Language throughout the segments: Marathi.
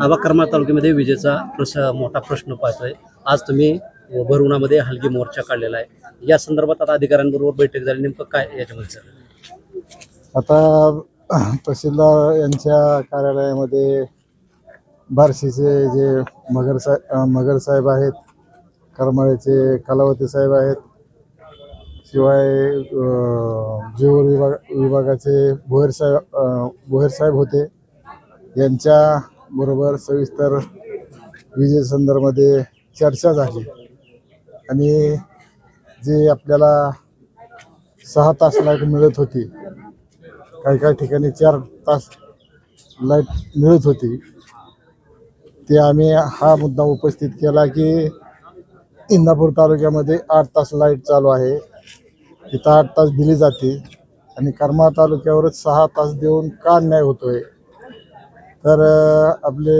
आबा करमाळ तालुक्यामध्ये विजेचा मोठा प्रश्न पाहतोय. आज तुम्ही भरवणामध्ये हलगी मोर्चा काढलेला आहे. या संदर्भात आता अधिकाऱ्यांबरोबर बैठक झाली, नेमकं काय याच्यामध्ये सर? आता तहसीलदार यांच्या कार्यालयामध्ये बार्शीचे जे मगर साहेब आहेत, करमाळ्याचे कलावती साहेब आहेत, शिवाय जीव विभागाचे भोयर साहेब होते. यांच्या बरोबर सविस्तर विजेसंदर्भामध्ये चर्चा झाली आणि जे आपल्याला 6 तास लाईट मिळत होती, काही ठिकाणी 4 तास लाईट मिळत होती, ते आम्ही हा मुद्दा उपस्थित केला की इंदापूर तालुक्यामध्ये 8 तास लाईट चालू आहे, तिथं 8 तास दिली जाते आणि करमाळ तालुक्यावरच 6 तास देऊन का अन्याय होतोय. तर आपले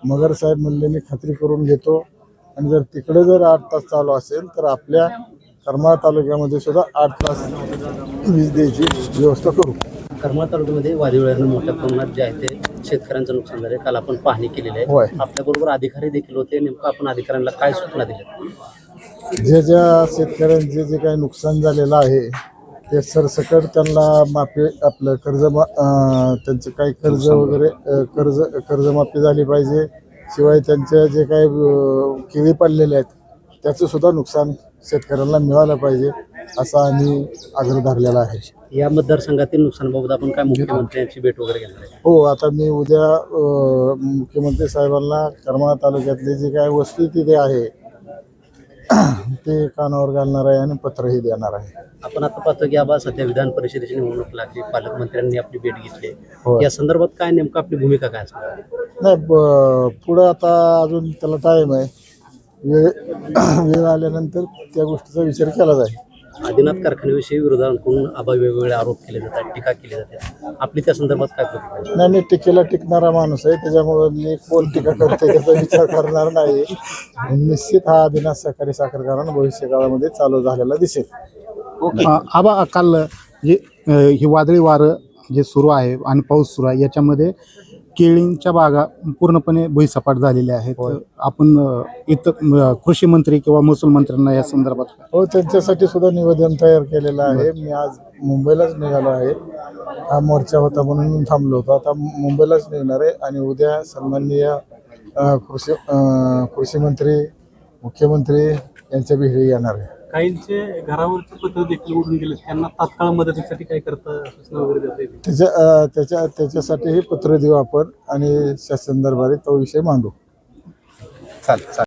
मगर साहेब म्हणले मी खात्री करून घेतो आणि जर तिकडे जर 8 तास चालू असेल तर आपल्या करमाळ तालुक्यामध्ये सुद्धा 8 तास वीज द्यायची व्यवस्था करू. करमाळ तालुक्यामध्ये वादळानं मोठ्या प्रमाणात जे आहे ते शेतकऱ्यांचं नुकसान झालं. काल आपण पाहणी केलेली होय. आहे. आपल्याबरोबर अधिकारी देखील होते. नेमकं आपण अधिकाऱ्यांना काय सूचना दिल्या? ज्या शेतकऱ्यांचे जे काही नुकसान झालेलं आहे ते सरसकट त्यांना माफी, आपलं त्यांचं काही कर्ज वगैरे कर्जमाफी झाली पाहिजे. शिवाय त्यांच्या जे काही केळी पडलेले आहेत त्याचं सुद्धा नुकसान शेतकऱ्यांना मिळालं पाहिजे असा आम्ही आग्रह धरलेला आहे. या मतदारसंघातील नुकसानाबाबत आपण काय मुख्यमंत्र्यांची भेट वगैरे घेणार आहे? हो, आता मी उद्या मुख्यमंत्री साहेबांना करमाळ तालुक्यातली जी काय वस्तुस्थिती आहे ते कानावर घालणार आहे आणि पत्रही देणार आहे. आपण आता पाहतो की आबा सध्या विधान परिषदेची निवडणूक लागली, पालकमंत्र्यांनी आपली भेट घेतली. हो. या संदर्भात काय नेमकं आपली भूमिका काय असणार? नाही, पुढं आता अजून त्याला टाईम आहे. वेळ आल्यानंतर त्या गोष्टीचा विचार केला जाईल. आदिनाथ कारखान्याविषयी विरोधाकडून आबा वेगवेगळे आरोप केले जातात, टीका केली जाते. आपली त्या संदर्भात काय प्रतिक्रिया? नाही, मी टीकेला टिकणारा माणूस आहे, त्याच्यामुळे मी कोण टीका करते त्याचा विचार करणार नाही. निश्चित हा आदिनाथ सहकारी साखर कारखाना भविष्य काळामध्ये चालू झालेला दिसेल. आबा काल जे हे वादळी वारं जे सुरू आहे आणि पाऊस सुरू आहे, याच्यामध्ये केळींच्या बागा पूर्णपणे भुईसपाट झालेल्या आहेत. आपण इथं कृषी मंत्री किंवा महसूल मंत्र्यांना या संदर्भात हो, त्यांच्यासाठी सुद्धा निवेदन तयार केलेलं आहे. मी आज मुंबईलाच निघालो आहे. हा मोर्चा होता म्हणून मी थांबलो होतो. आता मुंबईलाच निघणार आहे आणि उद्या सन्माननीय कृषी मंत्री, मुख्यमंत्री यांच्या भेटी येणार आहे. काहींचे घरावरचे पत्र देखील उडून गेले, त्यांना तात्काळ मदतीसाठी काय करता सूचना वगैरे देता येईल? त्याच्यासाठीही पत्र देऊ आपण आणि शासन दरबारी तो विषय मांडू. चालेल.